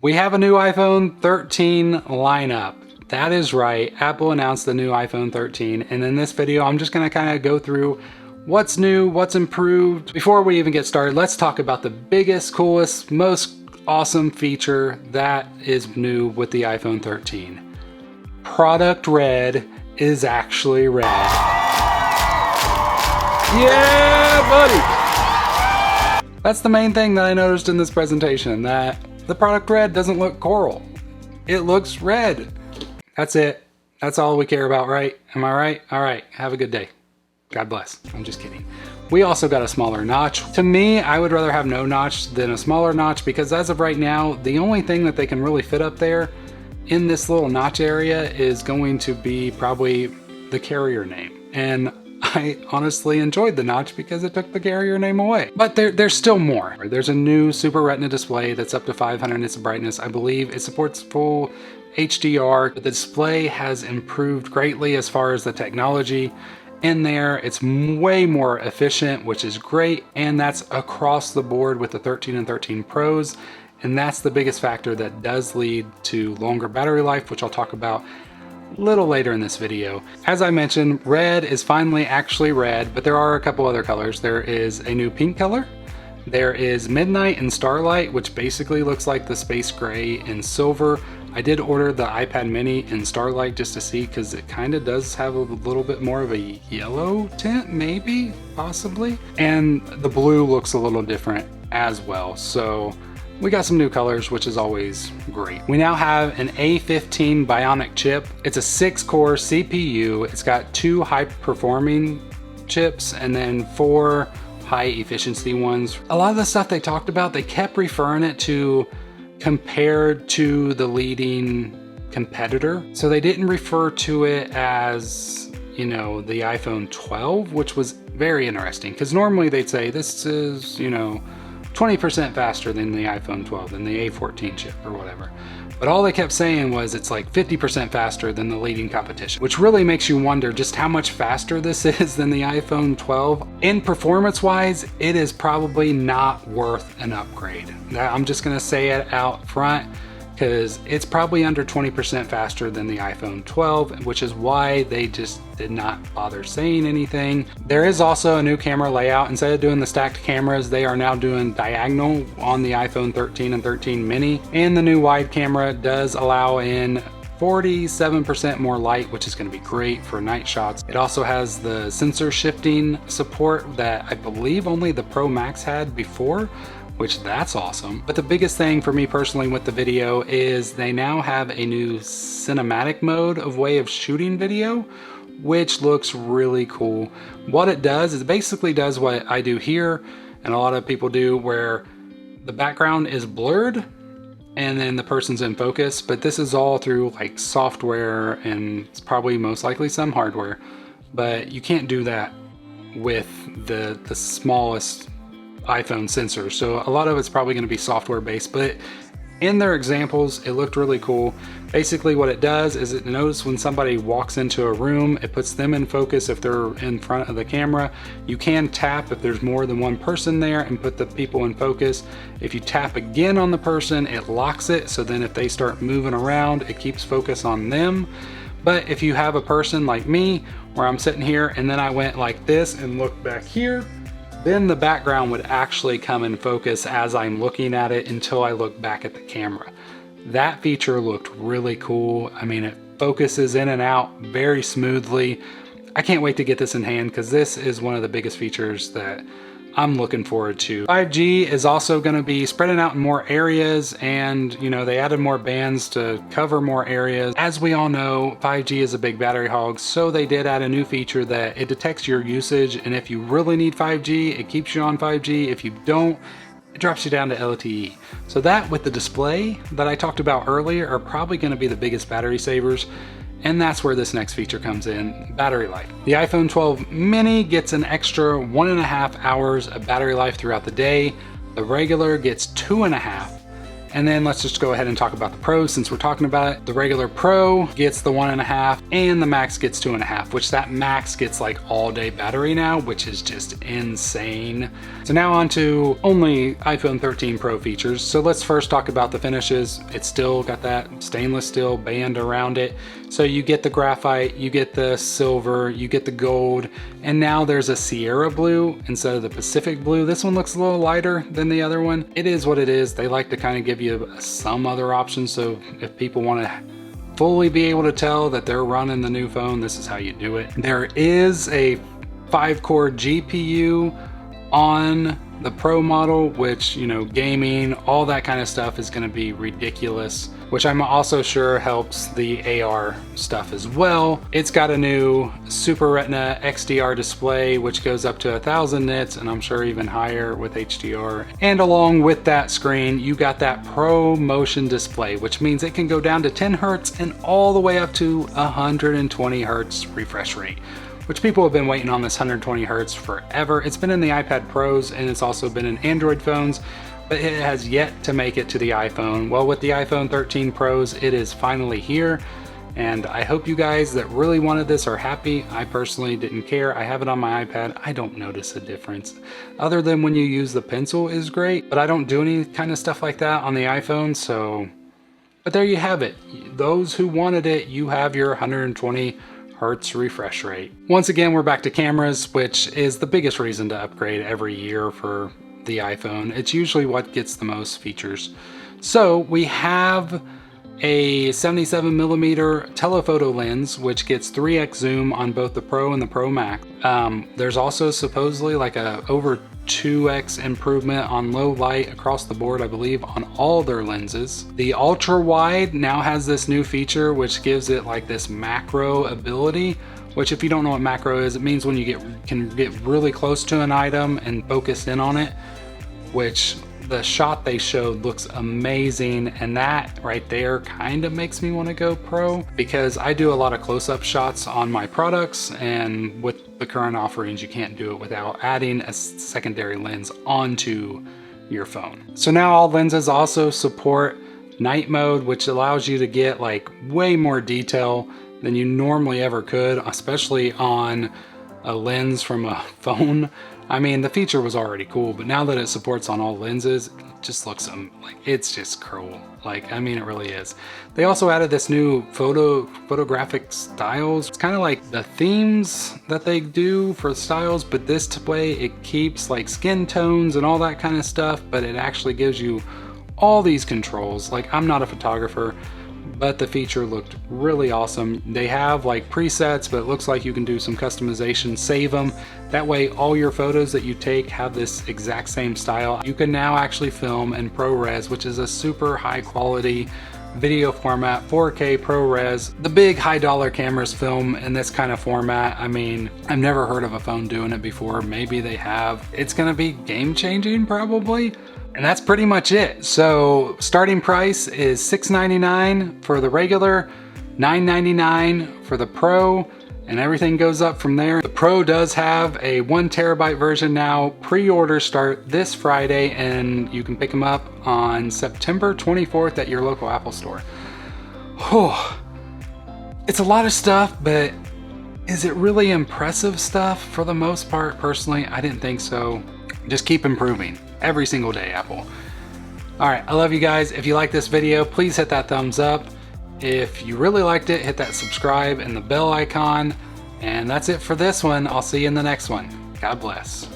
We have a new iPhone 13 lineup. That is right, Apple announced the new iPhone 13, and in this video I'm just gonna kind of go through what's new, what's improved. Before we even get started, let's talk about the biggest, coolest, most awesome feature that is new with the iPhone 13. Product red is actually red. Yeah, buddy! That's the main thing that I noticed in this presentation, that the product red doesn't look coral. It looks red. That's it. That's all we care about, right? Am I right? All right, have a good day. God bless. I'm just kidding. We also got a smaller notch. To me, I would rather have no notch than a smaller notch because as of right now, the only thing that they can really fit up there in this little notch area is going to be probably the carrier name. And I honestly enjoyed the notch because it took the carrier name away. But there's still more. There's a new Super Retina display that's up to 500 nits of brightness. I believe it supports full HDR. The display has improved greatly as far as the technology in there. It's way more efficient, which is great, and that's across the board with the 13 and 13 Pros, and that's the biggest factor that does lead to longer battery life, which I'll talk about a little later in this video. As I mentioned, red is finally actually red, but there are a couple other colors. There is a new pink color. There is Midnight and Starlight, which basically looks like the space gray and silver. I did order the iPad mini in Starlight just to see because it kind of does have a little bit more of a yellow tint, maybe, possibly. And the blue looks a little different as well. So we got some new colors, which is always great. We now have an A15 Bionic Chip. It's a 6-core CPU. It's got 2 high-performing chips and then 4 high-efficiency ones. A lot of the stuff they talked about, they kept referring it to compared to the leading competitor. So they didn't refer to it as, you know, the iPhone 12, which was very interesting because normally they'd say this is, you know, 20% faster than the iPhone 12, than the A14 chip or whatever. But all they kept saying was it's like 50% faster than the leading competition, which really makes you wonder just how much faster this is than the iPhone 12. In performance wise, it is probably not worth an upgrade. I'm just gonna say it out front because it's probably under 20% faster than the iPhone 12, which is why they just did not bother saying anything. There is also a new camera layout. Instead of doing the stacked cameras, they are now doing diagonal on the iPhone 13 and 13 mini. And the new wide camera does allow in 47% more light, which is going to be great for night shots. It also has the sensor shifting support that I believe only the Pro Max had before, which that's awesome. But the biggest thing for me personally with the video is they now have a new cinematic mode of way of shooting video, which looks really cool. What it does is it basically does what I do here and a lot of people do, where the background is blurred and then the person's in focus, but this is all through like software and it's probably most likely some hardware, but you can't do that with the smallest iPhone sensor. So a lot of it's probably going to be software based, but in their examples, it looked really cool. Basically what it does is it knows when somebody walks into a room, it puts them in focus if they're in front of the camera. You can tap if there's more than one person there and put the people in focus. If you tap again on the person, it locks it. So then if they start moving around, it keeps focus on them. But if you have a person like me, where I'm sitting here and then I went like this and looked back here, then the background would actually come in focus as I'm looking at it until I look back at the camera. That feature looked really cool. I mean, it focuses in and out very smoothly. I can't wait to get this in hand because this is one of the biggest features that I'm looking forward to. 5G is also going to be spreading out in more areas, and you know, they added more bands to cover more areas. As we all know, 5G is a big battery hog, so they did add a new feature that it detects your usage, and if you really need 5G, it keeps you on 5G. If you don't, it drops you down to LTE. So that with the display that I talked about earlier are probably going to be the biggest battery savers. And that's where this next feature comes in, battery life. The iPhone 12 mini gets an extra 1.5 hours of battery life throughout the day. The regular gets 2.5. And then let's just go ahead and talk about the Pro since we're talking about it. The regular Pro gets the 1.5 and the Max gets 2.5, which that Max gets like all day battery now, which is just insane. So now on to only iPhone 13 Pro features. So let's first talk about the finishes. It's still got that stainless steel band around it. So you get the graphite, you get the silver, you get the gold, and now there's a Sierra blue instead of the Pacific blue. This one looks a little lighter than the other one. It is what it is. They like to kind of give you some other options. So if people want to fully be able to tell that they're running the new phone, this is how you do it. There is a 5-core GPU on the Pro model, which, you know, gaming, all that kind of stuff is going to be ridiculous, which I'm also sure helps the AR stuff as well. It's got a new Super Retina HDR display, which goes up to 1000 nits, and I'm sure even higher with HDR. And along with that screen, you got that Pro Motion display, which means it can go down to 10 Hertz and all the way up to 120 Hertz refresh rate, which people have been waiting on this 120 Hertz forever. It's been in the iPad Pros and it's also been in Android phones, but it has yet to make it to the iPhone. Well, with the iPhone 13 Pros, it is finally here. And I hope you guys that really wanted this are happy. I personally didn't care. I have it on my iPad. I don't notice a difference. Other than when you use the pencil is great, but I don't do any kind of stuff like that on the iPhone, so. But there you have it. Those who wanted it, you have your 120 Hertz refresh rate. Once again, we're back to cameras, which is the biggest reason to upgrade every year for the iPhone. It's usually what gets the most features. So we have a 77mm telephoto lens, which gets 3x zoom on both the Pro and the Pro Max. There's also supposedly like a over 2x improvement on low light across the board, I believe, on all their lenses. The ultra wide now has this new feature which gives it like this macro ability, which if you don't know what macro is, it means when you can get really close to an item and focus in on it, which the shot they showed looks amazing, and that right there kind of makes me want to go Pro, because I do a lot of close-up shots on my products, and with the current offerings you can't do it without adding a secondary lens onto your phone. So now all lenses also support night mode, which allows you to get like way more detail than you normally ever could, especially on a lens from a phone. I mean, the feature was already cool, but now that it supports on all lenses, it just looks like it's just cool. Like, I mean, it really is. They also added this new photographic styles. It's kind of like the themes that they do for styles, but this way it keeps like skin tones and all that kind of stuff, but it actually gives you all these controls. Like, I'm not a photographer, but the feature looked really awesome. They have like presets, but it looks like you can do some customization, save them. That way all your photos that you take have this exact same style. You can now actually film in ProRes, which is a super high quality video format, 4K ProRes. The big high dollar cameras film in this kind of format. I mean, I've never heard of a phone doing it before. Maybe they have. It's gonna be game changing probably. And that's pretty much it. So starting price is $699 for the regular, $999 for the Pro, and everything goes up from there. The Pro does have a 1 terabyte version now. Pre-orders start this Friday, and you can pick them up on September 24th at your local Apple store. Oh, it's a lot of stuff, but is it really impressive stuff for the most part? Personally, I didn't think so. Just keep improving every single day, Apple. All right, I love you guys. If you like this video, please hit that thumbs up. If you really liked it, hit that subscribe and the bell icon. And that's it for this one. I'll see you in the next one. God bless.